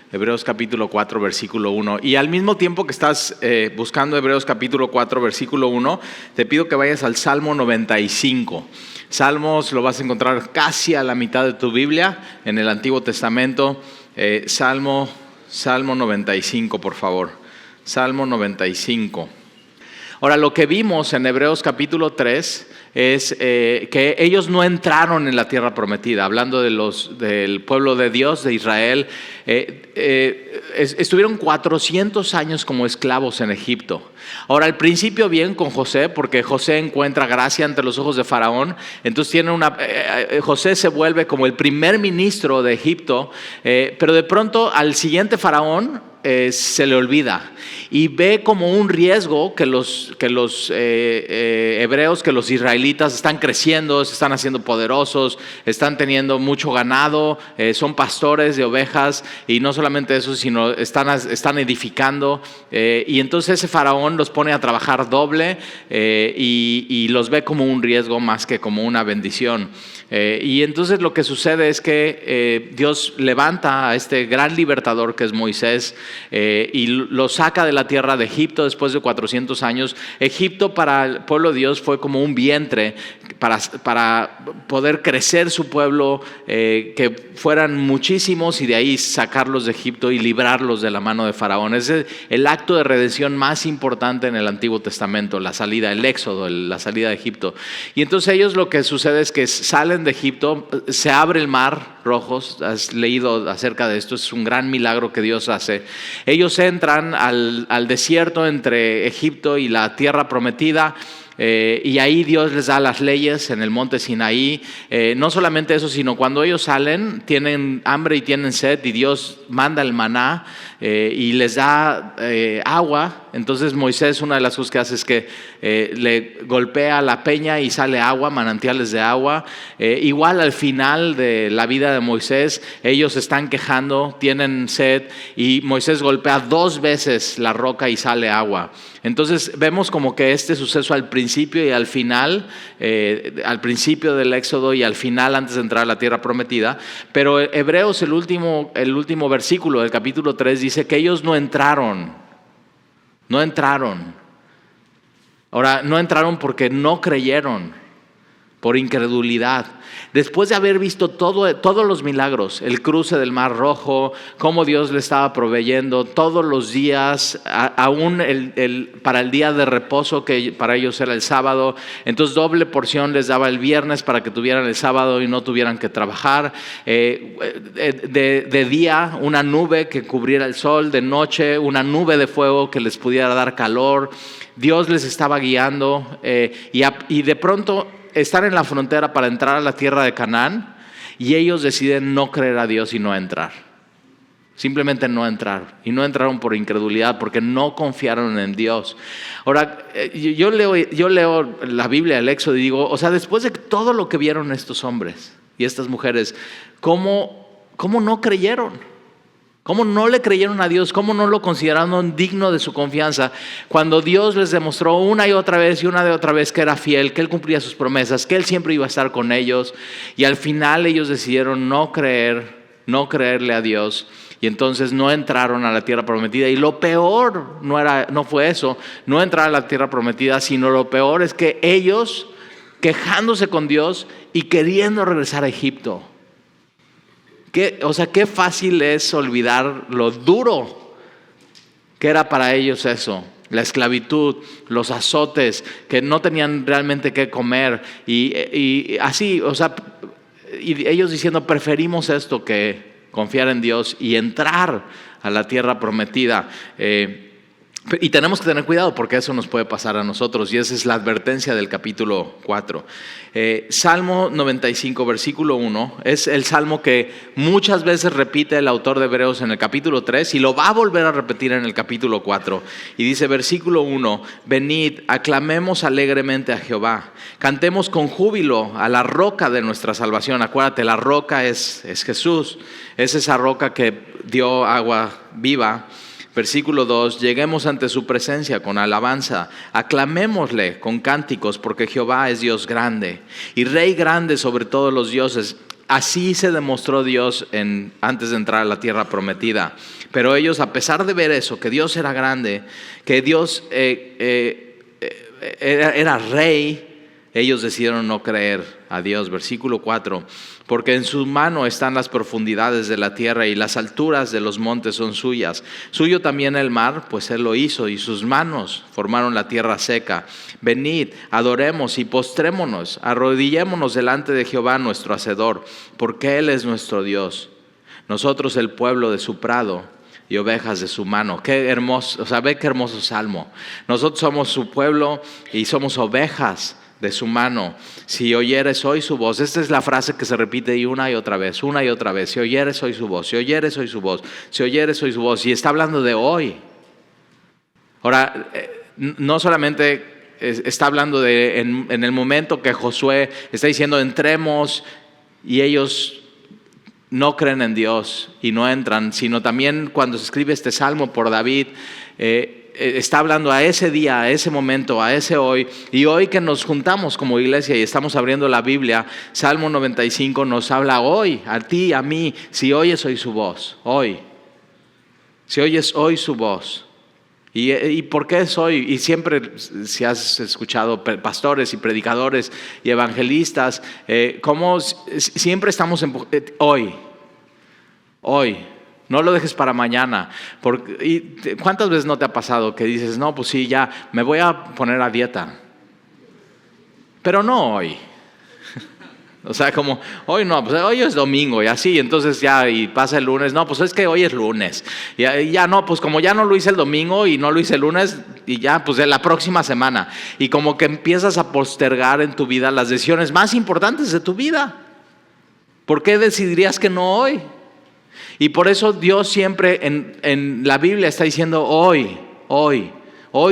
Hebreos capítulo 4, versículo 1. Y al mismo tiempo que estás buscando Hebreos capítulo 4, versículo 1, te pido que vayas al Salmo 95. Salmos lo vas a encontrar casi a la mitad de tu Biblia, en el Antiguo Testamento. Salmo 95, por favor. Salmo 95. Ahora, lo que vimos en Hebreos capítulo 3 es que ellos no entraron en la tierra prometida, hablando del pueblo de Dios, de Israel. Estuvieron 400 años como esclavos en Egipto. Ahora, al principio bien con José, porque José encuentra gracia ante los ojos de Faraón. Entonces José se vuelve como el primer ministro de Egipto, pero de pronto al siguiente Faraón se le olvida y ve como un riesgo que los hebreos, que los israelitas están creciendo, se están haciendo poderosos, están teniendo mucho ganado, son pastores de ovejas, y no solamente eso, sino están edificando, y entonces ese faraón los pone a trabajar doble, y los ve como un riesgo más que como una bendición. Y entonces lo que sucede es que Dios levanta a este gran libertador que es Moisés, y lo saca de la tierra de Egipto después de 400 años. Egipto para el pueblo de Dios fue como un vientre para poder crecer su pueblo, que fueran muchísimos, y de ahí sacarlos de Egipto y librarlos de la mano de Faraón. Es el acto de redención más importante en el Antiguo Testamento, la salida, el éxodo, la salida de Egipto. Y entonces ellos, lo que sucede es que salen de Egipto, se abre el mar Rojo. Has leído acerca de esto, es un gran milagro que Dios hace. Ellos entran al desierto entre Egipto y la tierra prometida. Y ahí Dios les da las leyes en el monte Sinaí. No solamente eso, sino cuando ellos salen, tienen hambre y tienen sed, y Dios manda el maná y les da agua. Entonces Moisés, una de las cosas que hace es que le golpea la peña y sale agua, manantiales de agua. Igual al final de la vida de Moisés, ellos están quejando, tienen sed, y Moisés golpea 2 veces la roca y sale agua. Entonces vemos como que este suceso al principio y al final, al principio del Éxodo y al final antes de entrar a la tierra prometida. Pero Hebreos, el último versículo del capítulo 3 dice que ellos no entraron. Ahora, no entraron porque no creyeron, por incredulidad. Después de haber visto todos los milagros, el cruce del Mar Rojo, cómo Dios le estaba proveyendo todos los días, aún para el día de reposo, que para ellos era el sábado. Entonces doble porción les daba el viernes para que tuvieran el sábado y no tuvieran que trabajar. De día una nube que cubriera el sol, de noche una nube de fuego que les pudiera dar calor. Dios les estaba guiando, y de pronto están en la frontera para entrar a la tierra de Canaán, y ellos deciden no creer a Dios y no entrar. Simplemente no entrar. Y no entraron por incredulidad, porque no confiaron en Dios. Ahora, yo leo la Biblia, el Éxodo, y digo, o sea, después de todo lo que vieron estos hombres y estas mujeres, ¿cómo no creyeron? ¿Cómo no le creyeron a Dios? ¿Cómo no lo consideraron digno de su confianza? Cuando Dios les demostró una y otra vez que era fiel, que Él cumplía sus promesas, que Él siempre iba a estar con ellos. Y al final ellos decidieron no creerle a Dios. Y entonces no entraron a la tierra prometida. Y lo peor no fue eso, no entrar a la tierra prometida, sino lo peor es que ellos, quejándose con Dios y queriendo regresar a Egipto. Qué fácil es olvidar lo duro que era para ellos eso, la esclavitud, los azotes, que no tenían realmente qué comer, y así, y ellos diciendo, preferimos esto que confiar en Dios y entrar a la tierra prometida. Y tenemos que tener cuidado, porque eso nos puede pasar a nosotros, y esa es la advertencia del capítulo 4. Salmo 95, versículo 1, es el salmo que muchas veces repite el autor de Hebreos en el capítulo 3, y lo va a volver a repetir en el capítulo 4. Y dice, versículo 1, venid, aclamemos alegremente a Jehová, cantemos con júbilo a la roca de nuestra salvación. Acuérdate, la roca es Jesús, es esa roca que dio agua viva. Versículo 2, lleguemos ante su presencia con alabanza, aclamémosle con cánticos, porque Jehová es Dios grande y Rey grande sobre todos los dioses. Así se demostró Dios antes de entrar a la tierra prometida. Pero ellos, a pesar de ver eso, que Dios era grande, que Dios era rey, ellos decidieron no creer a Dios. Versículo 4. Porque en su mano están las profundidades de la tierra y las alturas de los montes son suyas. Suyo también el mar, pues él lo hizo, y sus manos formaron la tierra seca. Venid, adoremos y postrémonos, arrodillémonos delante de Jehová nuestro Hacedor, porque él es nuestro Dios. Nosotros el pueblo de su prado y ovejas de su mano. Qué hermoso, ve qué hermoso salmo. Nosotros somos su pueblo y somos ovejas de su mano. Si oyeres hoy su voz. Esta es la frase que se repite una y otra vez. Si oyeres hoy su voz, si oyeres hoy su voz, si oyeres hoy su voz. Y está hablando de hoy. Ahora, no solamente está hablando de en el momento que Josué está diciendo entremos, y ellos no creen en Dios y no entran, sino también cuando se escribe este salmo por David, está hablando a ese día, a ese momento, a ese hoy. Y hoy que nos juntamos como iglesia y estamos abriendo la Biblia, Salmo 95 nos habla hoy, a ti, a mí, si oyes hoy su voz, hoy. Si oyes hoy su voz. ¿Y por qué es hoy? Y siempre, si has escuchado pastores y predicadores y evangelistas, como siempre estamos hoy. No lo dejes para mañana. ¿Cuántas veces no te ha pasado que dices, no, pues sí, ya me voy a poner a dieta? Pero no hoy. O sea, como, hoy no, pues hoy es domingo y así, entonces ya, y pasa el lunes, no, pues es que hoy es lunes. Y ya no, pues como ya no lo hice el domingo y no lo hice el lunes, y ya, pues de la próxima semana. Y como que empiezas a postergar en tu vida las decisiones más importantes de tu vida. ¿Por qué decidirías que no hoy? Y por eso Dios siempre en la Biblia está diciendo hoy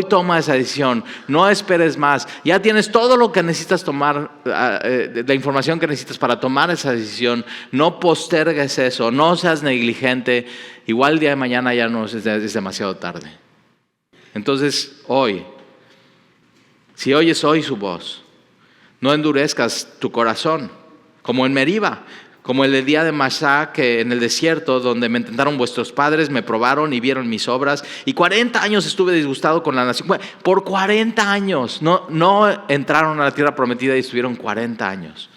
toma esa decisión, no esperes más. Ya tienes todo lo que necesitas tomar, la información que necesitas para tomar esa decisión. No postergues eso, no seas negligente. Igual el día de mañana ya no es demasiado tarde. Entonces hoy, si oyes hoy su voz, no endurezcas tu corazón, como en Meriba. Como el día de Masá, que en el desierto, donde me tentaron vuestros padres, me probaron y vieron mis obras. Y 40 años estuve disgustado con la nación. Bueno, por 40 años. No entraron a la tierra prometida y estuvieron 40 años.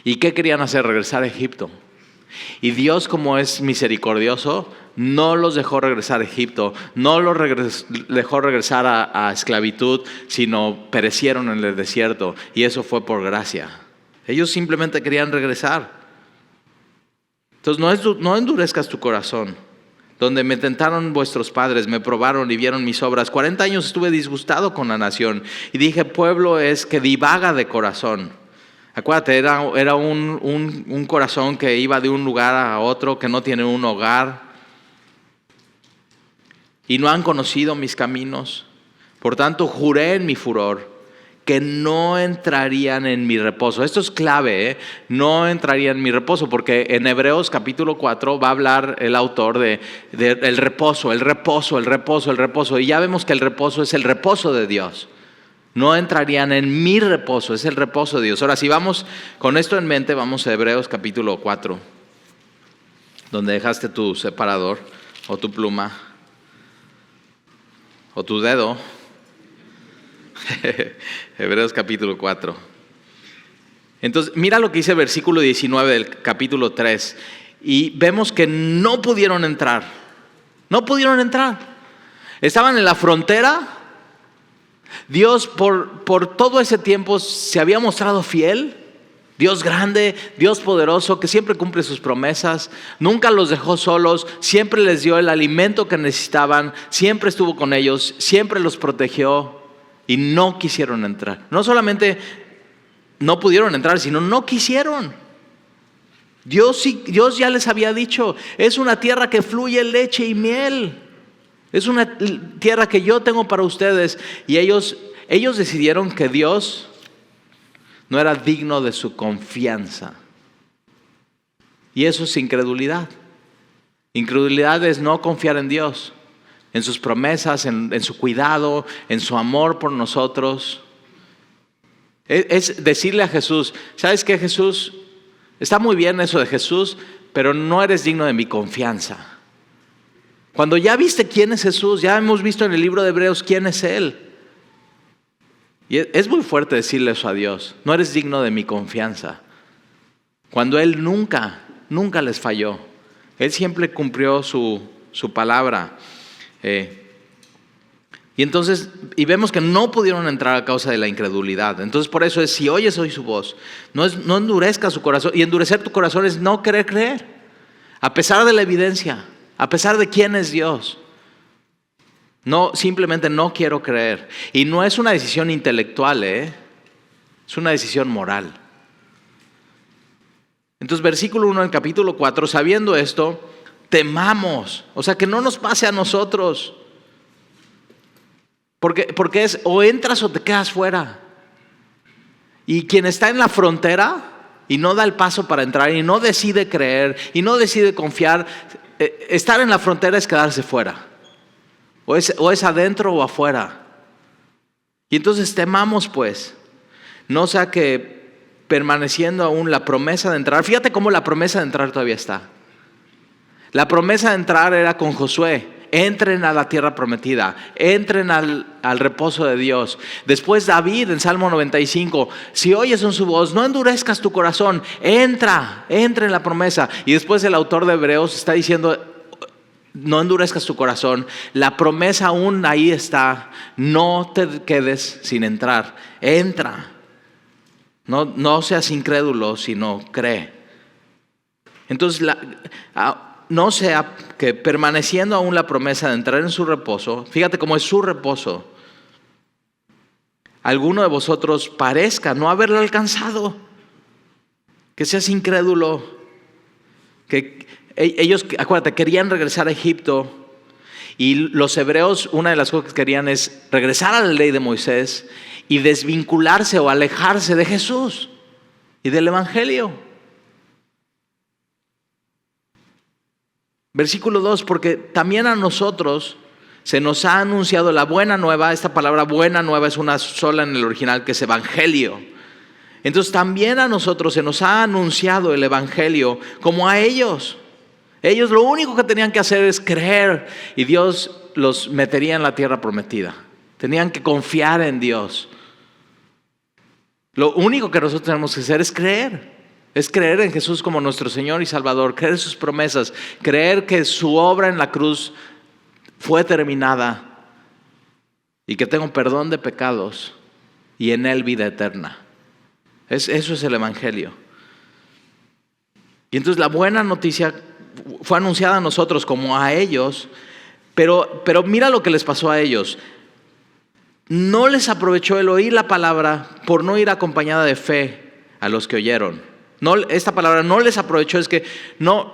¿Y qué querían hacer? Regresar a Egipto. Y Dios, como es misericordioso, no los dejó regresar a Egipto. No los dejó regresar a esclavitud, sino perecieron en el desierto. Y eso fue por gracia. Ellos simplemente querían regresar. Entonces no endurezcas tu corazón. Donde me tentaron vuestros padres, me probaron y vieron mis obras. 40 años estuve disgustado con la nación. Y dije, pueblo es que divaga de corazón. Acuérdate, era un corazón que iba de un lugar a otro, que no tiene un hogar. Y no han conocido mis caminos. Por tanto, juré en mi furor que no entrarían en mi reposo. Esto es clave, no entrarían en mi reposo, porque en Hebreos capítulo 4 va a hablar el autor del reposo, el reposo. Y ya vemos que el reposo es el reposo de Dios. No entrarían en mi reposo, es el reposo de Dios. Ahora, si vamos con esto en mente, vamos a Hebreos capítulo 4, donde dejaste tu separador, o tu pluma, o tu dedo. Hebreos capítulo 4. Entonces, mira lo que dice el versículo 19 del capítulo 3. Y vemos que no pudieron entrar. Estaban en la frontera. Dios por todo ese tiempo se había mostrado fiel. Dios grande, Dios poderoso, que siempre cumple sus promesas. Nunca los dejó solos. Siempre les dio el alimento que necesitaban. Siempre estuvo con ellos. Siempre los protegió. Y no quisieron entrar. No solamente no pudieron entrar, sino no quisieron. Dios ya les había dicho, es una tierra que fluye leche y miel. Es una tierra que yo tengo para ustedes. Y ellos decidieron que Dios no era digno de su confianza. Y eso es incredulidad. Incredulidad es no confiar en Dios, en sus promesas, en su cuidado, en su amor por nosotros. Es decirle a Jesús, ¿sabes qué, Jesús? Está muy bien eso de Jesús, pero no eres digno de mi confianza. Cuando ya viste quién es Jesús, ya hemos visto en el libro de Hebreos quién es Él. Y es muy fuerte decirle eso a Dios, no eres digno de mi confianza. Cuando Él nunca les falló. Él siempre cumplió su palabra. Y vemos que no pudieron entrar a causa de la incredulidad. Entonces por eso es, si oyes hoy su voz, no endurezcas su corazón. Y endurecer tu corazón es no querer creer. A pesar de la evidencia, a pesar de quién es Dios. No, simplemente no quiero creer. Y no es una decisión intelectual, es una decisión moral. Entonces versículo 1 del capítulo 4, sabiendo esto, temamos. O sea, que no nos pase a nosotros. Porque es o entras o te quedas fuera. Y quien está en la frontera y no da el paso para entrar y no decide creer y no decide confiar, estar en la frontera es quedarse fuera. O es adentro o afuera. Y entonces temamos pues, no sea que permaneciendo aún la promesa de entrar. Fíjate cómo la promesa de entrar todavía está. La promesa de entrar era con Josué. Entren a la tierra prometida, entren al reposo de Dios. Después David en Salmo 95, si oyes en su voz, no endurezcas tu corazón, entra en la promesa. Y después el autor de Hebreos está diciendo, no endurezcas tu corazón, la promesa aún ahí está, no te quedes sin entrar, entra. No seas incrédulo, sino cree. Entonces no sea que permaneciendo aún la promesa de entrar en su reposo, fíjate cómo es su reposo, alguno de vosotros parezca no haberlo alcanzado, que seas incrédulo, que ellos, acuérdate, querían regresar a Egipto y los hebreos, una de las cosas que querían es regresar a la ley de Moisés y desvincularse o alejarse de Jesús y del Evangelio. Versículo 2, porque también a nosotros se nos ha anunciado la buena nueva. Esta palabra buena nueva es una sola en el original, que es evangelio. Entonces también a nosotros se nos ha anunciado el evangelio como a ellos. Ellos lo único que tenían que hacer es creer y Dios los metería en la tierra prometida. Tenían que confiar en Dios. Lo único que nosotros tenemos que hacer es creer. Es creer en Jesús como nuestro Señor y Salvador, creer en sus promesas, creer que su obra en la cruz fue terminada y que tengo perdón de pecados y en Él vida eterna. Eso es el Evangelio. Y entonces la buena noticia fue anunciada a nosotros como a ellos, pero mira lo que les pasó a ellos. No les aprovechó el oír la palabra por no ir acompañada de fe a los que oyeron. No, esta palabra no les aprovechó, es que no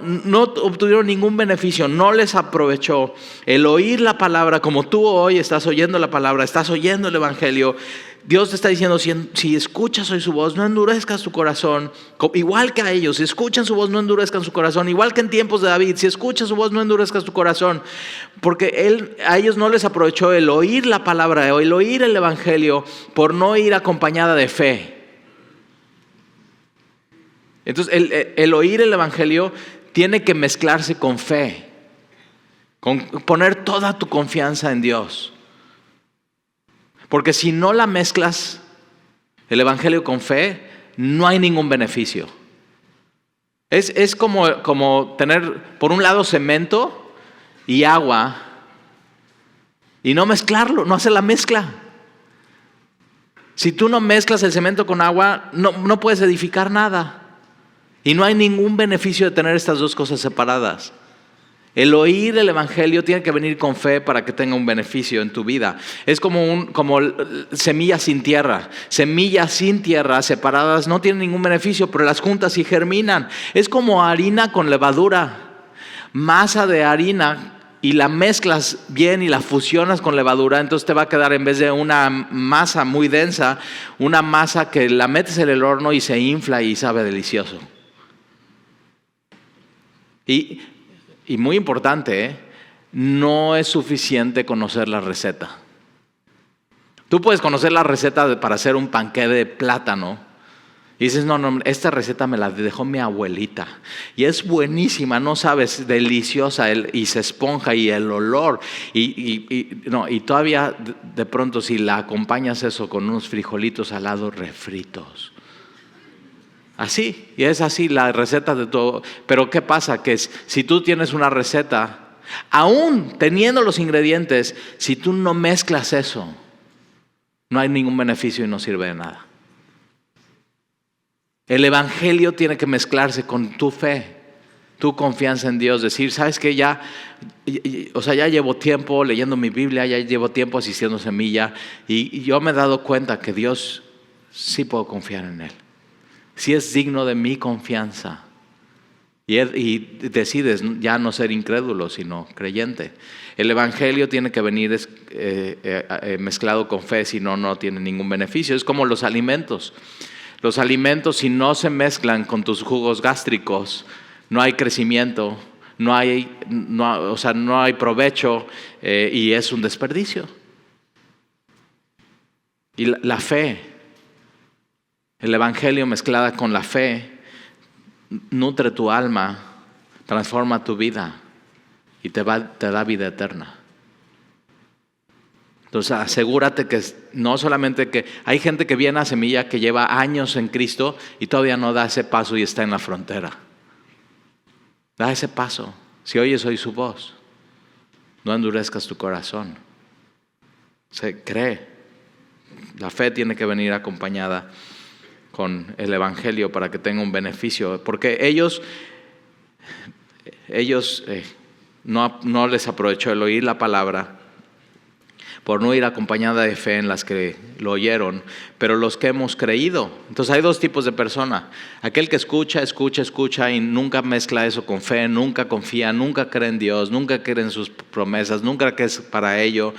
obtuvieron ningún beneficio, no les aprovechó el oír la palabra como tú hoy estás oyendo la palabra, estás oyendo el Evangelio. Dios te está diciendo, si escuchas hoy su voz, no endurezcas tu corazón, igual que a ellos, si escuchan su voz, no endurezcan su corazón, igual que en tiempos de David, si escuchas su voz, no endurezcas tu corazón, porque a ellos no les aprovechó el oír la palabra, el oír el Evangelio, por no ir acompañada de fe. Entonces el oír el Evangelio tiene que mezclarse con fe, con poner toda tu confianza en Dios. Porque si no la mezclas, el Evangelio con fe, no hay ningún beneficio. Es como tener por un lado cemento y agua y no mezclarlo, no hacer la mezcla. Si tú no mezclas el cemento con agua, no puedes edificar nada. Y no hay ningún beneficio de tener estas dos cosas separadas. El oír el Evangelio tiene que venir con fe para que tenga un beneficio en tu vida. Es como semillas sin tierra. Semillas sin tierra separadas no tienen ningún beneficio, pero las juntas sí germinan. Es como harina con levadura. Masa de harina y la mezclas bien y la fusionas con levadura, entonces te va a quedar, en vez de una masa muy densa, una masa que la metes en el horno y se infla y sabe delicioso. Y muy importante, no es suficiente conocer la receta. Tú puedes conocer la receta para hacer un panqué de plátano y dices, no, esta receta me la dejó mi abuelita y es buenísima, no sabes, deliciosa y se esponja y el olor y todavía de pronto si la acompañas eso con unos frijolitos al lado refritos. Así, y es así la receta de todo. Pero ¿qué pasa? Que si tú tienes una receta, aún teniendo los ingredientes, si tú no mezclas eso, no hay ningún beneficio y no sirve de nada. El evangelio tiene que mezclarse con tu fe, tu confianza en Dios. Decir, ¿sabes qué? Ya llevo tiempo leyendo mi Biblia, ya llevo tiempo asistiendo a Semilla y yo me he dado cuenta que Dios sí puedo confiar en Él. Sí es digno de mi confianza. Y decides ya no ser incrédulo, sino creyente. El evangelio tiene que venir mezclado con fe, si no tiene ningún beneficio. Es como los alimentos. Los alimentos, si no se mezclan con tus jugos gástricos, no hay crecimiento, no hay provecho y es un desperdicio. Y la fe, el evangelio mezclada con la fe, nutre tu alma, transforma tu vida y te da vida eterna. Entonces asegúrate que no solamente que hay gente que viene a Semilla que lleva años en Cristo y todavía no da ese paso y está en la frontera. Da ese paso. Si oyes hoy su voz, no endurezcas tu corazón. Cree. La fe tiene que venir acompañada con el evangelio para que tenga un beneficio, porque ellos no les aprovechó el oír la palabra por no ir acompañada de fe en las que lo oyeron, pero los que hemos creído. Entonces hay dos tipos de persona: aquel que escucha y nunca mezcla eso con fe, nunca confía, nunca cree en Dios, nunca cree en sus promesas, nunca cree para ello.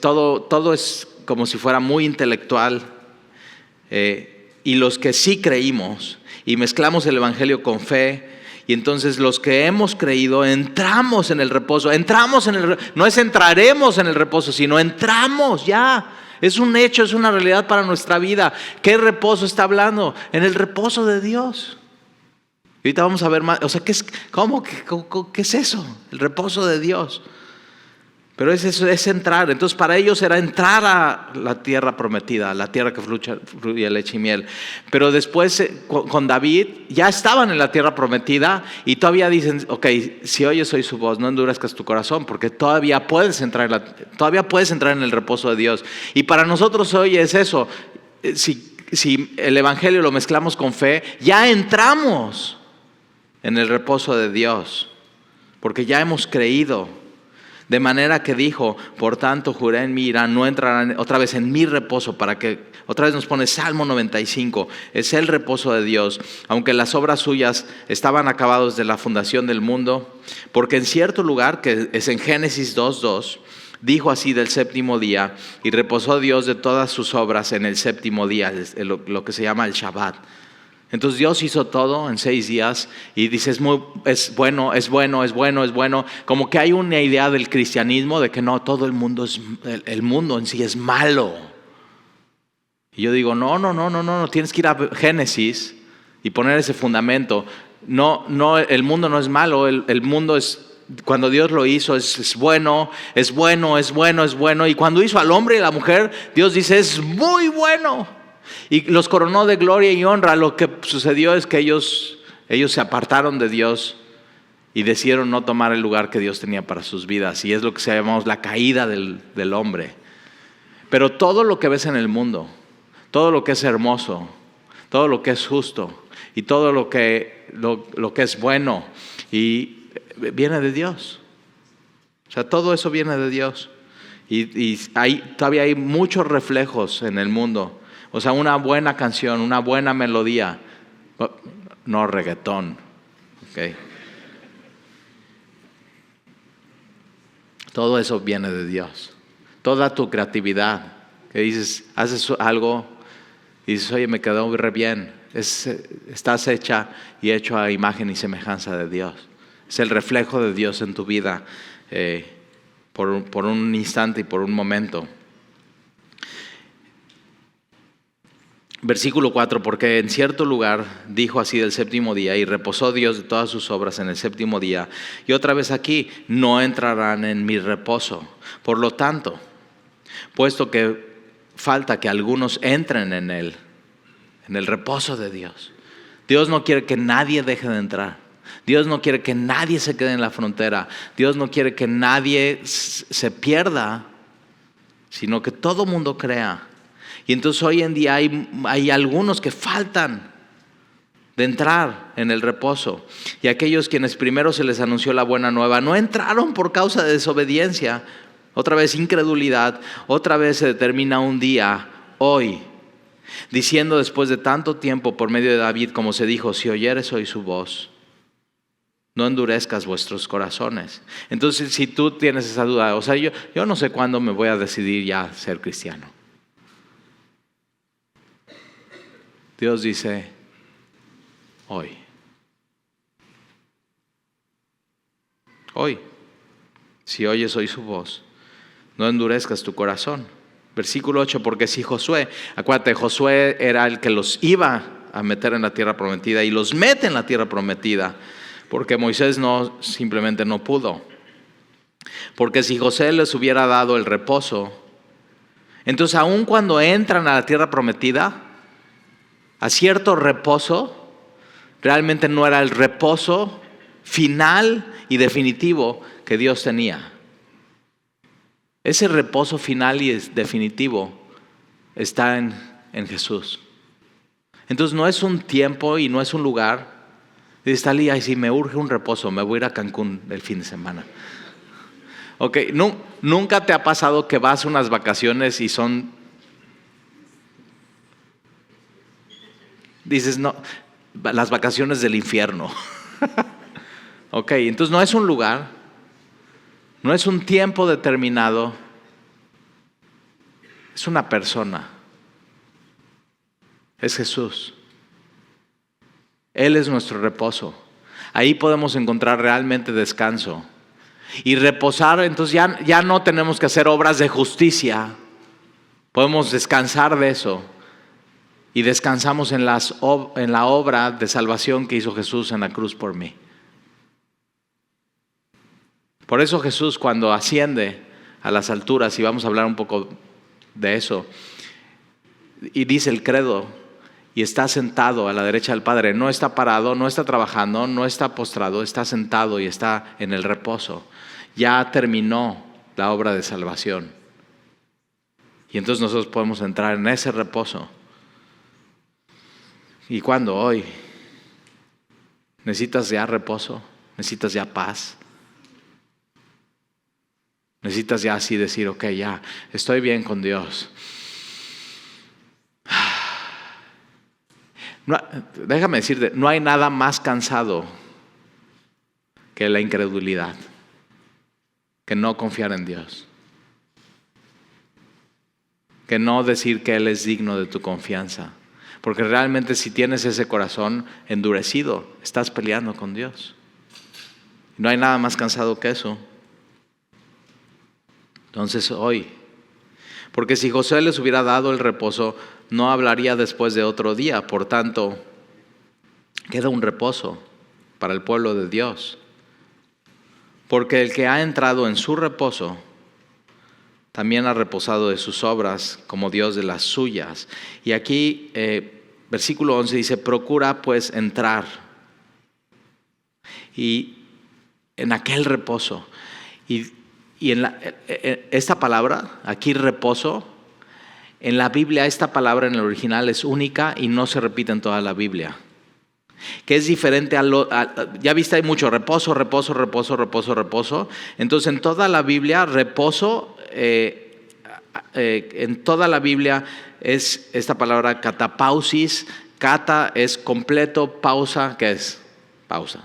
Todo es como si fuera muy intelectual. Y los que sí creímos y mezclamos el evangelio con fe, y entonces los que hemos creído entramos en el reposo. No es entraremos en el reposo, sino entramos ya. Es un hecho, es una realidad para nuestra vida. ¿Qué reposo está hablando? En el reposo de Dios. Y ahorita vamos a ver más. O sea, ¿qué es eso? El reposo de Dios. Pero es entrar. Entonces para ellos era entrar a la tierra prometida, la tierra que fluye leche y miel. Pero después con David ya estaban en la tierra prometida y todavía dicen, ok, si oyes hoy su voz, no endurezcas tu corazón, porque todavía puedes entrar en el reposo de Dios. Y para nosotros hoy es eso. Si el evangelio lo mezclamos con fe, ya entramos en el reposo de Dios, porque ya hemos creído. De manera que dijo, por tanto juré en mi ira, no entrarán otra vez en mi reposo, para que otra vez nos pone Salmo 95, es el reposo de Dios, aunque las obras suyas estaban acabadas desde la fundación del mundo, porque en cierto lugar, que es en Génesis 2:2, dijo así del séptimo día, y reposó Dios de todas sus obras en el séptimo día, lo que se llama el Shabbat. Entonces Dios hizo todo en 6 días y dice es bueno. Como que hay una idea del cristianismo de que no, todo el mundo en sí es malo. Y yo digo, no, tienes que ir a Génesis y poner ese fundamento. No, el mundo no es malo, el mundo es, cuando Dios lo hizo es bueno. Y cuando hizo al hombre y a la mujer, Dios dice es muy bueno. Y los coronó de gloria y honra. Lo que sucedió es que ellos se apartaron de Dios y decidieron no tomar el lugar que Dios tenía para sus vidas. Y es lo que llamamos la caída del hombre. Pero todo lo que ves en el mundo, todo lo que es hermoso, todo lo que es justo y todo lo que es bueno y viene de Dios. O sea, todo eso viene de Dios. Y todavía hay muchos reflejos en el mundo. O sea, una buena canción, una buena melodía, no reggaetón, ¿okay? Todo eso viene de Dios. Toda tu creatividad, que dices, haces algo y dices, oye, me quedó re bien. Estás hecha y hecho a imagen y semejanza de Dios. Es el reflejo de Dios en tu vida por un instante y por un momento. Versículo 4, porque en cierto lugar dijo así del séptimo día, y reposó Dios de todas sus obras en el séptimo día. Y otra vez aquí, no entrarán en mi reposo. Por lo tanto, puesto que falta que algunos entren en él, en el reposo de Dios. Dios no quiere que nadie deje de entrar. Dios no quiere que nadie se quede en la frontera. Dios no quiere que nadie se pierda, sino que todo mundo crea. Y entonces hoy en día hay algunos que faltan de entrar en el reposo. Y aquellos quienes primero se les anunció la buena nueva no entraron por causa de desobediencia. Otra vez incredulidad. Otra vez se determina un día, hoy, diciendo después de tanto tiempo por medio de David, como se dijo, si oyeres hoy su voz, no endurezcas vuestros corazones. Entonces, si tú tienes esa duda, o sea, yo no sé cuándo me voy a decidir ya ser cristiano. Dios dice, hoy. Hoy, si oyes hoy su voz, no endurezcas tu corazón. Versículo 8, porque si Josué, acuérdate, Josué era el que los iba a meter en la tierra prometida y los mete en la tierra prometida, porque Moisés simplemente no pudo. Porque si José les hubiera dado el reposo, entonces aun cuando entran a la tierra prometida, a cierto reposo, realmente no era el reposo final y definitivo que Dios tenía. Ese reposo final y definitivo está en Jesús. Entonces no es un tiempo y no es un lugar. Dice Talía, y si me urge un reposo, me voy a ir a Cancún el fin de semana. Ok, ¿nunca te ha pasado que vas a unas vacaciones y son... Dices, no, las vacaciones del infierno. Ok, entonces no es un lugar, no es un tiempo determinado, es una persona. Es Jesús. Él es nuestro reposo. Ahí podemos encontrar realmente descanso. Y reposar, entonces ya no tenemos que hacer obras de justicia. Podemos descansar de eso. Y descansamos en la obra de salvación que hizo Jesús en la cruz por mí. Por eso Jesús, cuando asciende a las alturas, y vamos a hablar un poco de eso, y dice el credo, y está sentado a la derecha del Padre, no está parado, no está trabajando, no está postrado, está sentado y está en el reposo. Ya terminó la obra de salvación. Y entonces nosotros podemos entrar en ese reposo. ¿Y cuándo? Hoy. ¿Necesitas ya reposo? ¿Necesitas ya paz? ¿Necesitas ya así decir, ok, ya, estoy bien con Dios? No, déjame decirte, no hay nada más cansado que la incredulidad, que no confiar en Dios, que no decir que Él es digno de tu confianza. Porque realmente si tienes ese corazón endurecido, estás peleando con Dios. No hay nada más cansado que eso. Entonces hoy, porque si Josué les hubiera dado el reposo, no hablaría después de otro día. Por tanto, queda un reposo para el pueblo de Dios. Porque el que ha entrado en su reposo, también ha reposado de sus obras como Dios de las suyas. Y aquí, versículo 11 dice, procura pues entrar. Y en aquel reposo. Y esta palabra, aquí reposo, en la Biblia esta palabra en el original es única y no se repite en toda la Biblia. Que es diferente ya viste, hay mucho reposo, reposo, reposo, reposo, reposo. Entonces en toda la Biblia, reposo, en toda la Biblia es esta palabra catapausis. Cata es completo, pausa, ¿qué es? Pausa.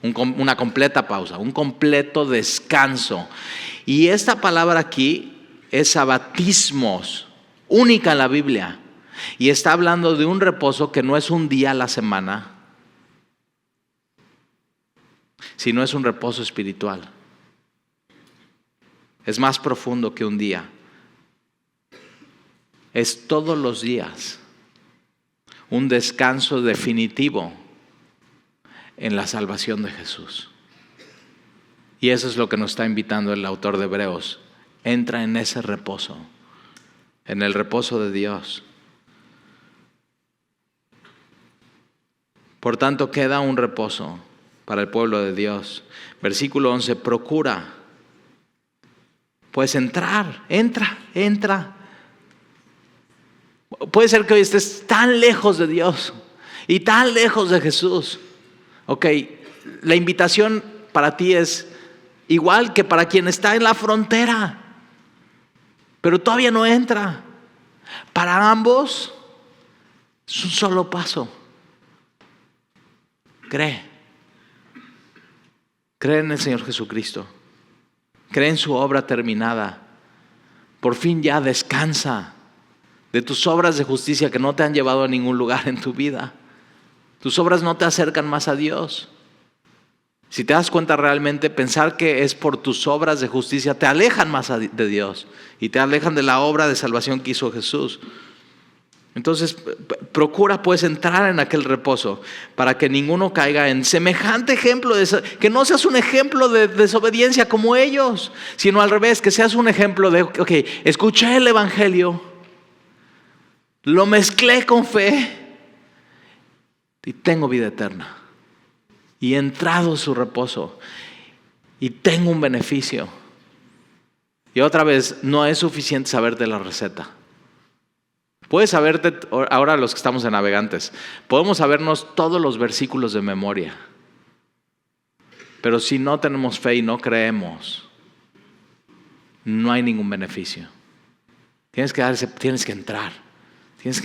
Una completa pausa, un completo descanso. Y esta palabra aquí es sabatismos, única en la Biblia. Y está hablando de un reposo que no es un día a la semana, sino es un reposo espiritual. Es más profundo que un día. Es todos los días. un descanso definitivo en la salvación de Jesús. Y eso es lo que nos está invitando el autor de Hebreos. Entra en ese reposo, en el reposo de Dios. Por tanto, queda un reposo para el pueblo de Dios. Versículo 11, procura. Puedes entrar, entra. Puede ser que hoy estés tan lejos de Dios y tan lejos de Jesús. Ok, la invitación para ti es igual que para quien está en la frontera, pero todavía no entra. Para ambos es un solo paso. Cree en el Señor Jesucristo. Cree en su obra terminada. Por fin ya descansa de tus obras de justicia que no te han llevado a ningún lugar en tu vida. Tus obras no te acercan más a Dios. Si te das cuenta realmente, pensar que es por tus obras de justicia te alejan más de Dios y te alejan de la obra de salvación que hizo Jesús. Entonces, procura pues entrar en aquel reposo para que ninguno caiga en semejante ejemplo, que no seas un ejemplo de desobediencia como ellos, sino al revés, que seas un ejemplo de, ok, escuché el evangelio, lo mezclé con fe y tengo vida eterna. Y he entrado en su reposo y tengo un beneficio. Y otra vez, no es suficiente saberte la receta. Puedes saberte, ahora los que estamos en Navegantes, podemos sabernos todos los versículos de memoria. Pero si no tenemos fe y no creemos, no hay ningún beneficio. Tienes que entrar. Tienes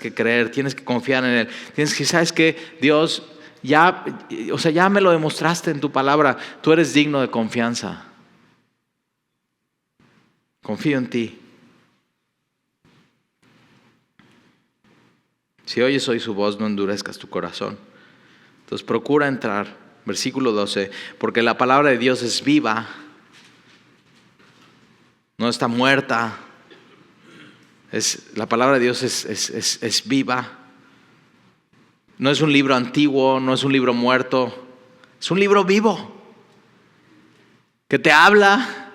que creer, tienes que confiar en Él. ¿Sabes qué? Dios, ya me lo demostraste en tu palabra. Tú eres digno de confianza. Confío en ti. Si oyes hoy su voz, no endurezcas tu corazón. Entonces procura entrar. Versículo 12. Porque la palabra de Dios es viva. No está muerta. La palabra de Dios es viva. No es un libro antiguo, no es un libro muerto. Es un libro vivo. Que te habla.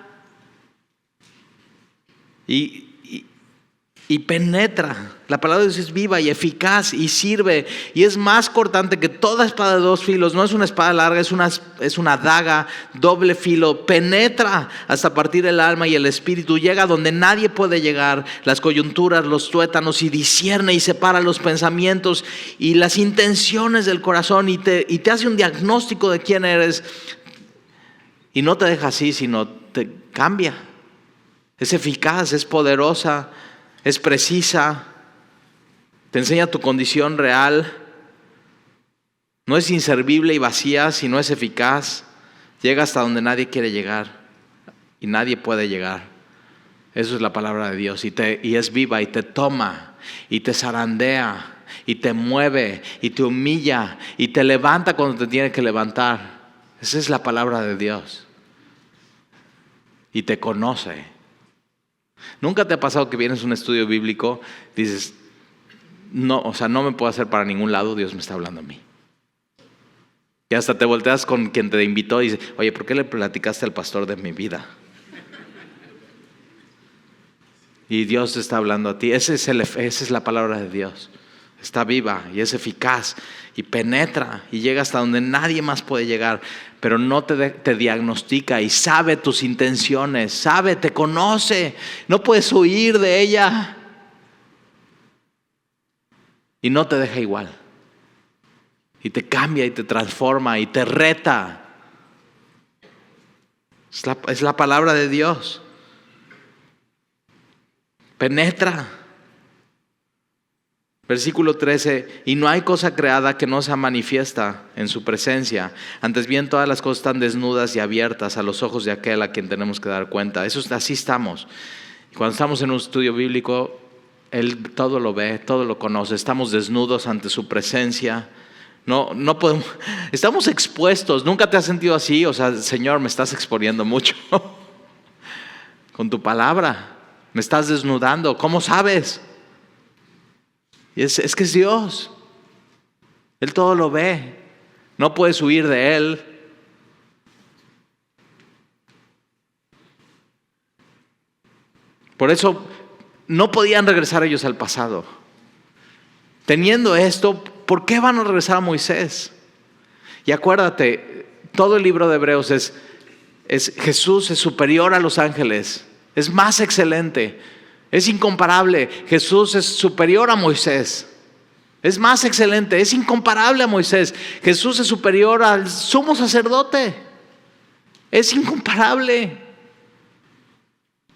Y penetra. La palabra de Dios es viva y eficaz y sirve. Y es más cortante que toda espada de dos filos. No es una espada larga, es una daga, doble filo. Penetra hasta partir el alma y el espíritu. Llega donde nadie puede llegar. Las coyunturas, los tuétanos. Y discierne y separa los pensamientos y las intenciones del corazón. Y te hace un diagnóstico de quién eres. Y no te deja así, sino te cambia. Es eficaz, es poderosa. Es precisa, te enseña tu condición real, no es inservible y vacía, sino es eficaz, llega hasta donde nadie quiere llegar y nadie puede llegar. Eso es la palabra de Dios y es viva y te toma y te zarandea y te mueve y te humilla y te levanta cuando te tiene que levantar. Esa es la palabra de Dios y te conoce. ¿Nunca te ha pasado que vienes a un estudio bíblico y dices, no me puedo hacer para ningún lado, Dios me está hablando a mí? Y hasta te volteas con quien te invitó y dices, oye, ¿por qué le platicaste al pastor de mi vida? Y Dios te está hablando a ti. Esa es la palabra de Dios. Está viva y es eficaz y penetra y llega hasta donde nadie más puede llegar, pero no te diagnostica y sabe tus intenciones, te conoce, no puedes huir de ella y no te deja igual y te cambia y te transforma y te reta. Es la palabra de Dios. Penetra. Versículo 13, y no hay cosa creada que no sea manifiesta en su presencia. Antes bien, todas las cosas están desnudas y abiertas a los ojos de aquel a quien tenemos que dar cuenta. Así estamos. Cuando estamos en un estudio bíblico, Él todo lo ve, todo lo conoce. Estamos desnudos ante su presencia. No podemos, estamos expuestos. ¿Nunca te has sentido así? Señor, me estás exponiendo mucho. Con tu palabra, me estás desnudando. ¿Cómo sabes? Y es que es Dios. Él todo lo ve. No puedes huir de Él. Por eso no podían regresar ellos al pasado. Teniendo esto, ¿por qué van a regresar a Moisés? Y acuérdate, todo el libro de Hebreos es Jesús es superior a los ángeles, es más excelente, es incomparable. Jesús es superior a Moisés, es más excelente, es incomparable a Moisés. Jesús es superior al sumo sacerdote, es incomparable.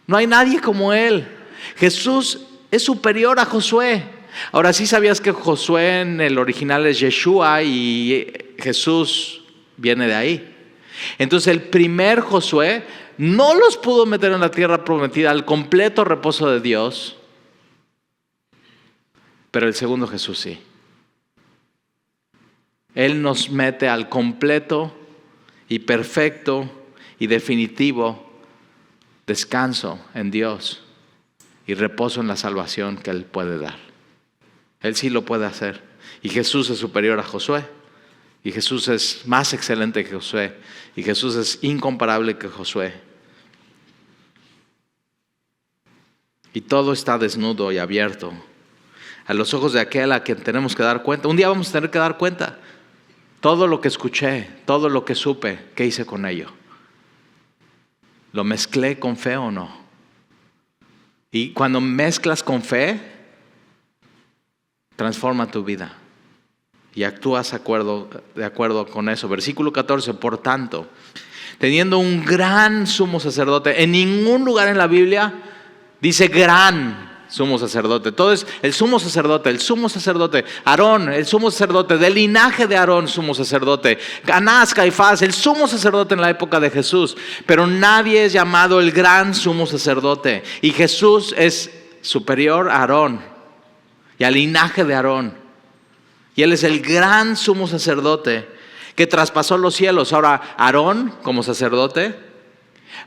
No hay nadie como Él. Jesús es superior a Josué. Ahora, ¿sí sabías que Josué en el original es Yeshua y Jesús viene de ahí? Entonces el primer Josué no los pudo meter en la tierra prometida al completo reposo de Dios, pero el segundo Jesús sí. Él nos mete al completo y perfecto y definitivo descanso en Dios y reposo en la salvación que Él puede dar. Él sí lo puede hacer. Y Jesús es superior a Josué. Y Jesús es más excelente que Josué. Y Jesús es incomparable que Josué. Y todo está desnudo y abierto a los ojos de aquel a quien tenemos que dar cuenta. Un día vamos a tener que dar cuenta. Todo lo que escuché, todo lo que supe, ¿qué hice con ello? ¿Lo mezclé con fe o no? Y cuando mezclas con fe, transforma tu vida y actúas de acuerdo con eso. Versículo 14, por tanto, teniendo un gran sumo sacerdote, en ningún lugar en la Biblia dice gran sumo sacerdote. Todo es el sumo sacerdote, Aarón, el sumo sacerdote, del linaje de Aarón, sumo sacerdote, Anás, Caifás, el sumo sacerdote en la época de Jesús, pero nadie es llamado el gran sumo sacerdote, y Jesús es superior a Aarón y al linaje de Aarón. Y Él es el gran sumo sacerdote que traspasó los cielos. Ahora, Aarón, como sacerdote,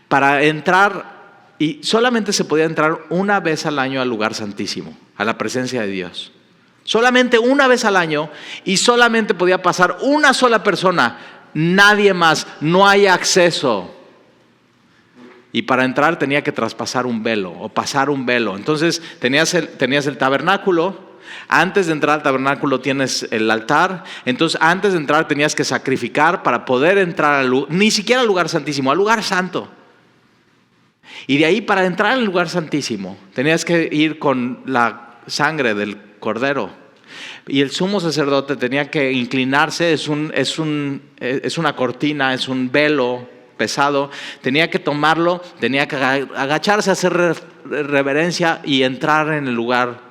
para entrar, y solamente se podía entrar una vez al año al lugar santísimo, a la presencia de Dios. Solamente una vez al año, y solamente podía pasar una sola persona, nadie más, no hay acceso. Y para entrar tenía que traspasar un velo o pasar un velo. Entonces tenías el tabernáculo. Antes de entrar al tabernáculo tienes el altar. Entonces antes de entrar tenías que sacrificar para poder entrar ni siquiera al lugar santísimo, al lugar santo. Y de ahí, para entrar al lugar santísimo, tenías que ir con la sangre del cordero. Y el sumo sacerdote tenía que inclinarse, es una cortina, es un velo pesado, tenía que tomarlo, tenía que agacharse, hacer reverencia y entrar en el lugar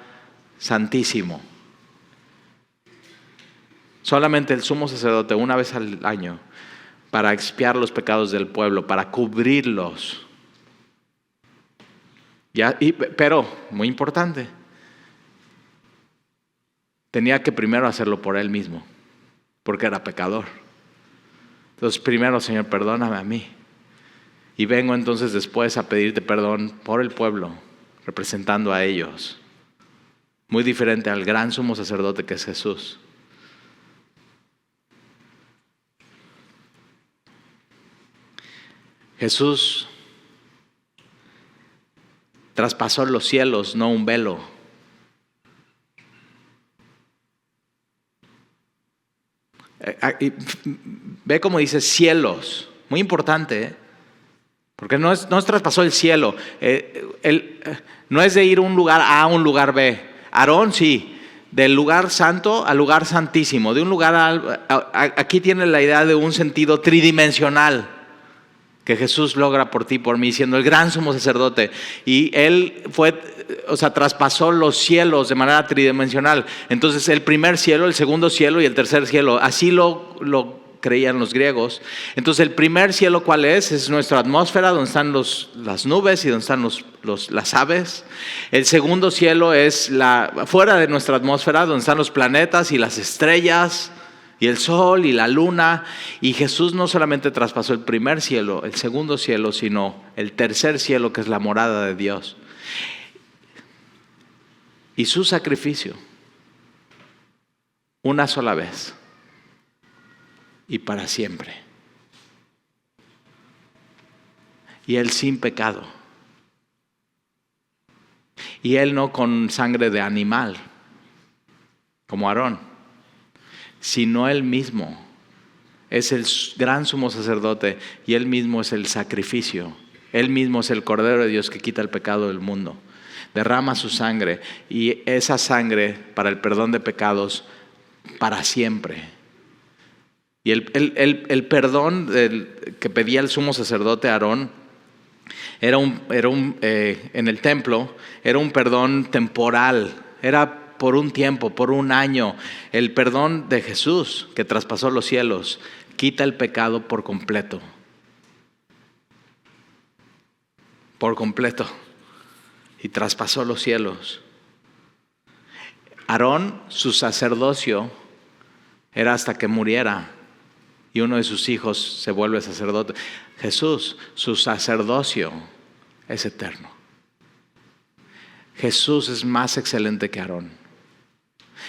santísimo. Solamente el sumo sacerdote, una vez al año, para expiar los pecados del pueblo, para cubrirlos. Pero, muy importante, tenía que primero hacerlo por él mismo, porque era pecador. Entonces, primero, Señor, perdóname a mí. Y vengo entonces después a pedirte perdón por el pueblo, representando a ellos. Muy diferente al gran sumo sacerdote que es Jesús. Jesús traspasó los cielos, no un velo. Ve cómo dice cielos, muy importante, porque no es traspasó el cielo, no es de ir un lugar A a un lugar B. Aarón sí, del lugar santo al lugar santísimo, de un lugar aquí tiene la idea de un sentido tridimensional que Jesús logra por ti, por mí, siendo el gran sumo sacerdote. Y Él traspasó los cielos de manera tridimensional. Entonces el primer cielo, el segundo cielo y el tercer cielo, así lo creían los griegos. Entonces el primer cielo, ¿cuál es? Es nuestra atmósfera, donde están las nubes y donde están las aves. El segundo cielo es fuera de nuestra atmósfera, donde están los planetas y las estrellas y el sol y la luna. Y Jesús no solamente traspasó el primer cielo, el segundo cielo, sino el tercer cielo, que es la morada de Dios. Y su sacrificio una sola vez y para siempre. Y Él sin pecado. Y Él no con sangre de animal, como Aarón, sino Él mismo. Es el gran sumo sacerdote y Él mismo es el sacrificio. Él mismo es el Cordero de Dios que quita el pecado del mundo. Derrama su sangre y esa sangre para el perdón de pecados para siempre. Y el perdón que pedía el sumo sacerdote Aarón en el templo era un perdón temporal, era por un tiempo, por un año. El perdón de Jesús que traspasó los cielos quita el pecado por completo. Por completo. Y traspasó los cielos. Aarón, su sacerdocio era hasta que muriera y uno de sus hijos se vuelve sacerdote. Jesús, su sacerdocio es eterno. Jesús es más excelente que Aarón.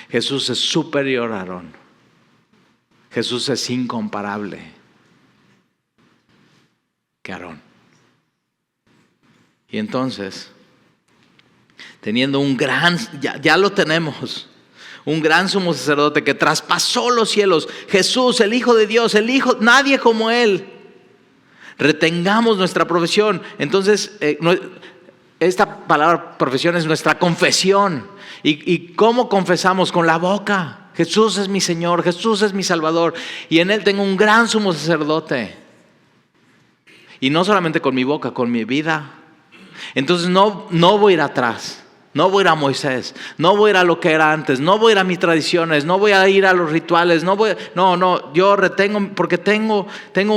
Jesús es superior a Aarón. Jesús es incomparable que Aarón. Y entonces, teniendo un gran, ya lo tenemos, un gran sumo sacerdote que traspasó los cielos, Jesús, el Hijo de Dios, nadie como Él. Retengamos nuestra profesión. Entonces, esta palabra profesión es nuestra confesión. ¿Y cómo confesamos? Con la boca. Jesús es mi Señor, Jesús es mi Salvador. Y en Él tengo un gran sumo sacerdote. Y no solamente con mi boca, con mi vida. Entonces no voy a ir atrás. No voy a ir a Moisés, no voy a ir a lo que era antes, no voy a ir a mis tradiciones, no voy a ir a los rituales, yo retengo porque tengo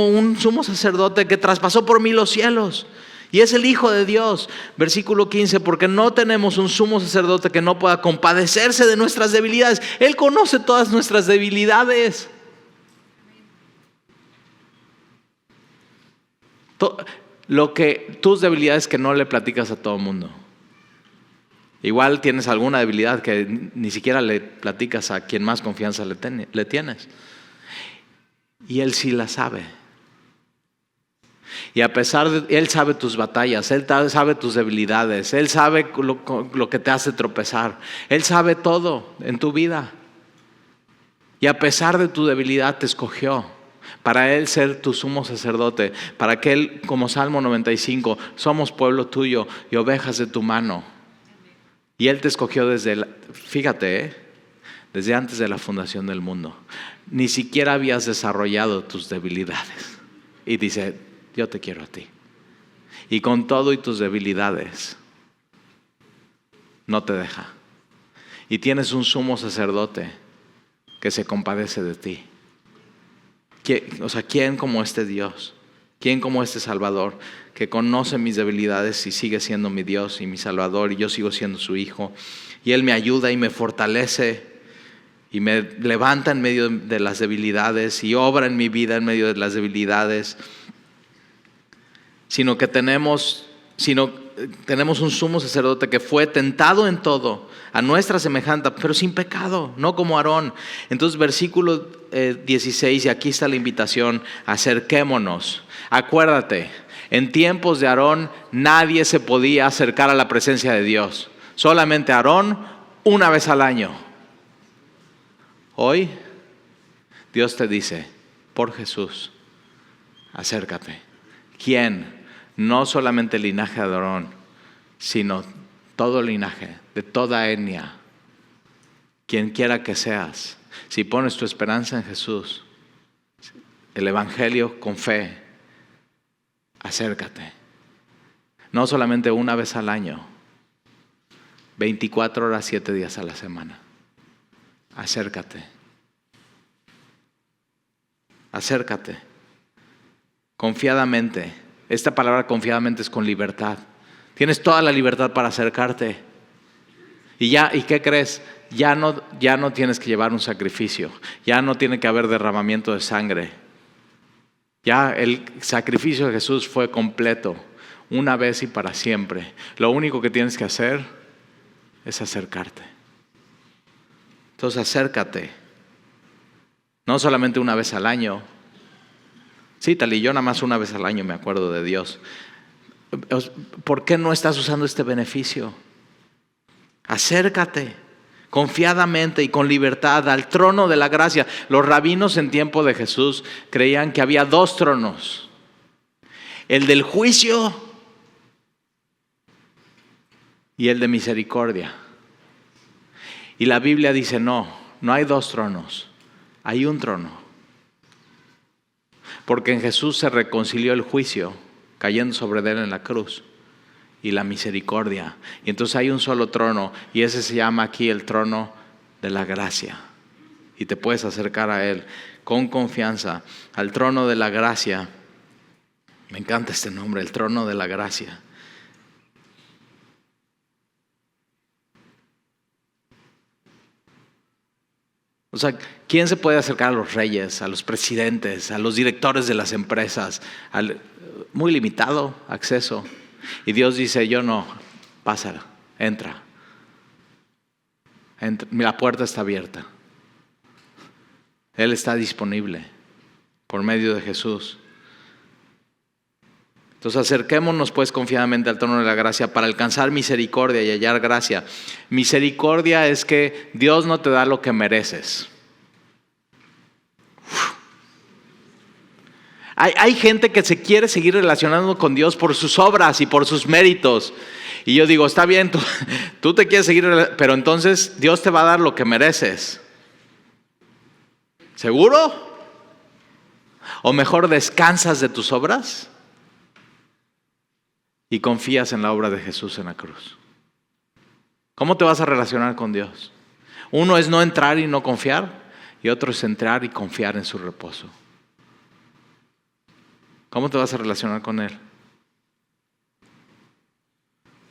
un sumo sacerdote que traspasó por mí los cielos y es el Hijo de Dios. Versículo 15, porque no tenemos un sumo sacerdote que no pueda compadecerse de nuestras debilidades. Él conoce todas nuestras debilidades. Tus debilidades que no le platicas a todo el mundo. Igual tienes alguna debilidad que ni siquiera le platicas a quien más confianza le tienes. Y Él sí la sabe. Y a pesar de, Él sabe tus batallas, Él sabe tus debilidades, Él sabe lo que te hace tropezar. Él sabe todo en tu vida. Y a pesar de tu debilidad te escogió para Él ser tu sumo sacerdote, para que Él, como Salmo 95, somos pueblo tuyo y ovejas de tu mano. Y Él te escogió desde antes de la fundación del mundo. Ni siquiera habías desarrollado tus debilidades. Y dice, yo te quiero a ti. Y con todo y tus debilidades, no te deja. Y tienes un sumo sacerdote que se compadece de ti. ¿Quién como este Dios? ¿Quién como este Salvador que conoce mis debilidades y sigue siendo mi Dios y mi Salvador y yo sigo siendo su Hijo? Y Él me ayuda y me fortalece y me levanta en medio de las debilidades y obra en mi vida en medio de las debilidades. Sino tenemos un sumo sacerdote que fue tentado en todo, a nuestra semejanza, pero sin pecado, no como Aarón. Entonces, versículo 16, y aquí está la invitación: acerquémonos. Acuérdate, en tiempos de Aarón nadie se podía acercar a la presencia de Dios. Solamente Aarón una vez al año. Hoy Dios te dice, por Jesús, acércate. ¿Quién? No solamente el linaje de Aarón, sino todo el linaje, de toda etnia. Quien quiera que seas, si pones tu esperanza en Jesús, el Evangelio con fe, acércate. No solamente una vez al año, 24 horas, 7 días a la semana. Acércate. Acércate. Confiadamente. Esta palabra confiadamente es con libertad. Tienes toda la libertad para acercarte. ¿Y qué crees? Ya no tienes que llevar un sacrificio. Ya no tiene que haber derramamiento de sangre. Ya el sacrificio de Jesús fue completo, una vez y para siempre. Lo único que tienes que hacer es acercarte. Entonces acércate No solamente una vez al año. Sí, Tali, yo nada más una vez al año me acuerdo de Dios. ¿Por qué no estás usando este beneficio? Acércate confiadamente y con libertad al trono de la gracia. Los rabinos en tiempo de Jesús creían que había 2 tronos. El del juicio y el de misericordia. Y la Biblia dice no hay 2 tronos, hay un trono. Porque en Jesús se reconcilió el juicio, cayendo sobre él en la cruz, y la misericordia. Y entonces hay un solo trono, y ese se llama aquí el trono de la gracia. Y te puedes acercar a él con confianza, al trono de la gracia. Me encanta este nombre, el trono de la gracia. O sea, ¿quién se puede acercar a los reyes, a los presidentes, a los directores de las empresas? Muy limitado acceso. Y Dios dice, yo no, pásala, entra. La puerta está abierta. Él está disponible por medio de Jesús. Entonces acerquémonos pues confiadamente al trono de la gracia para alcanzar misericordia y hallar gracia. Misericordia es que Dios no te da lo que mereces. Hay gente que se quiere seguir relacionando con Dios por sus obras y por sus méritos. Y yo digo, está bien, tú te quieres seguir, pero entonces Dios te va a dar lo que mereces. ¿Seguro? ¿O mejor descansas de tus obras y confías en la obra de Jesús en la cruz? ¿Cómo te vas a relacionar con Dios? Uno es no entrar y no confiar, y otro es entrar y confiar en su reposo. ¿Cómo te vas a relacionar con Él?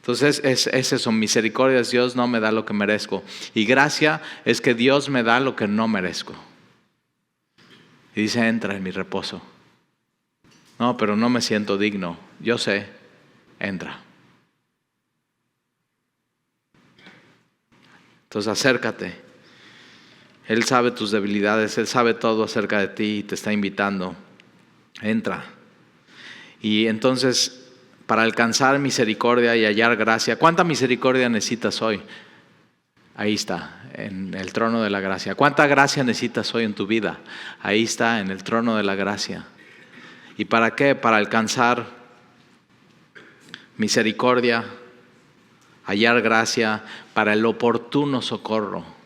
Entonces es eso, misericordia es Dios no me da lo que merezco. Y gracia es que Dios me da lo que no merezco. Y dice, entra en mi reposo. No, pero no me siento digno. Yo sé, entra. Entonces acércate. Él sabe tus debilidades, Él sabe todo acerca de ti y te está invitando. Entra. Y entonces, para alcanzar misericordia y hallar gracia, ¿cuánta misericordia necesitas hoy? Ahí está, en el trono de la gracia. ¿Cuánta gracia necesitas hoy en tu vida? Ahí está, en el trono de la gracia. ¿Y para qué? Para alcanzar misericordia, hallar gracia, para el oportuno socorro.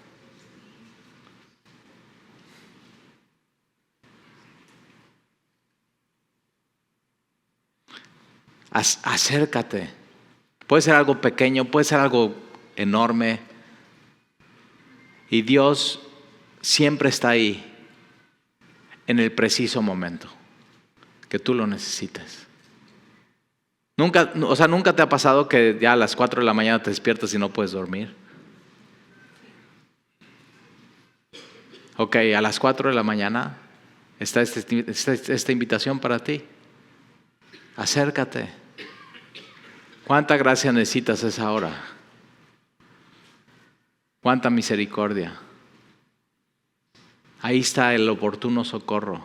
Acércate. Puede ser algo pequeño, puede ser algo enorme. Y Dios siempre está ahí en el preciso momento que tú lo necesites. Nunca te ha pasado que ya a las 4 de la mañana te despiertas y no puedes dormir. Ok, a las 4 de la mañana está esta invitación para ti. Acércate. ¿Cuánta gracia necesitas a esa hora? ¿Cuánta misericordia? Ahí está el oportuno socorro.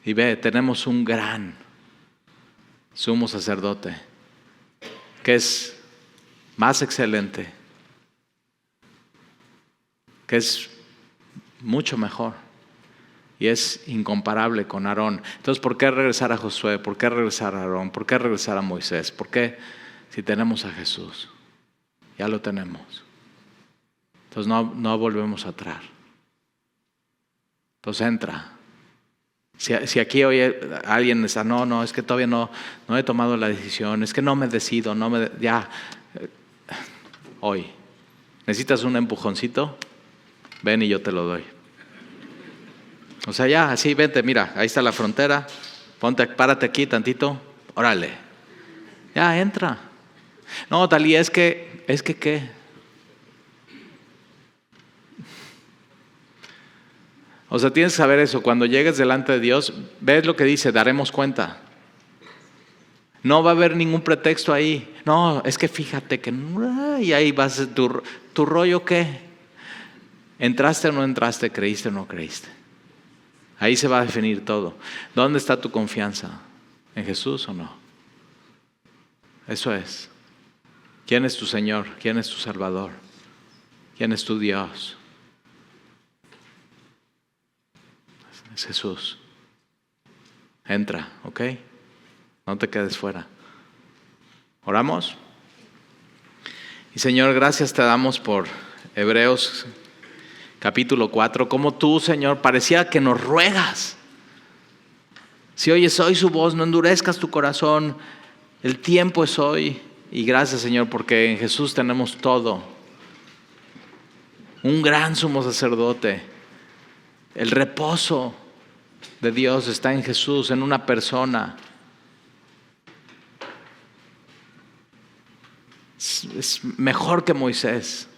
Y ve, tenemos un gran sumo sacerdote que es más excelente, que es mucho mejor. Y es incomparable con Aarón. Entonces, ¿por qué regresar a Josué? ¿Por qué regresar a Aarón? ¿Por qué regresar a Moisés? ¿Por qué si tenemos a Jesús? Ya lo tenemos. Entonces no volvemos atrás. Entonces entra. Si aquí hoy alguien está, no, es que todavía no he tomado la decisión, es que no me decido, ya. Hoy. ¿Necesitas un empujoncito? Ven y yo te lo doy. O sea, ya, así, vente, mira, ahí está la frontera, párate aquí tantito, órale, ya, entra. No, Talí, es que, ¿qué? O sea, tienes que saber eso, cuando llegues delante de Dios, ves lo que dice, daremos cuenta. No va a haber ningún pretexto ahí. No, es que fíjate que, y ahí vas, ¿tu rollo qué? ¿Entraste o no entraste? ¿Creíste o no creíste? Ahí se va a definir todo. ¿Dónde está tu confianza? ¿En Jesús o no? Eso es. ¿Quién es tu Señor? ¿Quién es tu Salvador? ¿Quién es tu Dios? Es Jesús. Entra, ¿ok? No te quedes fuera. ¿Oramos? Y Señor, gracias te damos por Hebreos capítulo 4. Como tú, Señor, parecía que nos ruegas. Si oyes hoy su voz, no endurezcas tu corazón. El tiempo es hoy. Y gracias, Señor, porque en Jesús tenemos todo. Un gran sumo sacerdote. El reposo de Dios está en Jesús, en una persona. Es mejor que Moisés,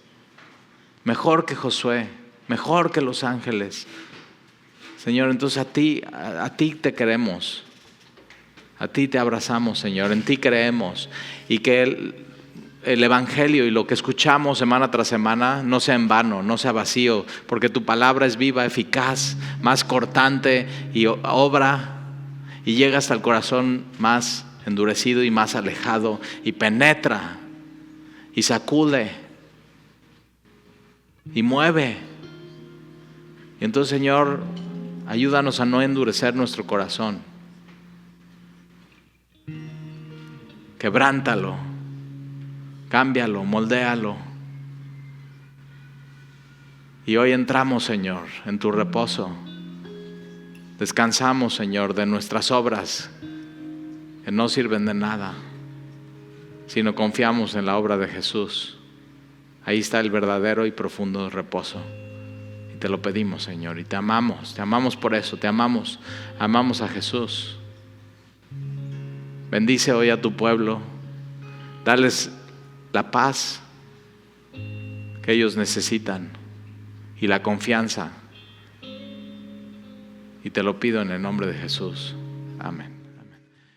mejor que Josué, mejor que los ángeles. Señor, entonces a ti te queremos, a ti te abrazamos, Señor, en ti creemos. Y que el Evangelio y lo que escuchamos semana tras semana no sea en vano, no sea vacío, porque tu palabra es viva, eficaz, más cortante y obra y llega hasta el corazón más endurecido y más alejado y penetra y sacude y mueve. Y entonces, Señor, ayúdanos a no endurecer nuestro corazón. Quebrántalo, cámbialo, moldéalo. Y hoy entramos, Señor, en tu reposo. Descansamos, Señor, de nuestras obras que no sirven de nada, sino confiamos en la obra de Jesús. Ahí está el verdadero y profundo reposo. Y te lo pedimos, Señor, y te amamos por eso, te amamos a Jesús. Bendice hoy a tu pueblo, dales la paz que ellos necesitan y la confianza. Y te lo pido en el nombre de Jesús. Amén.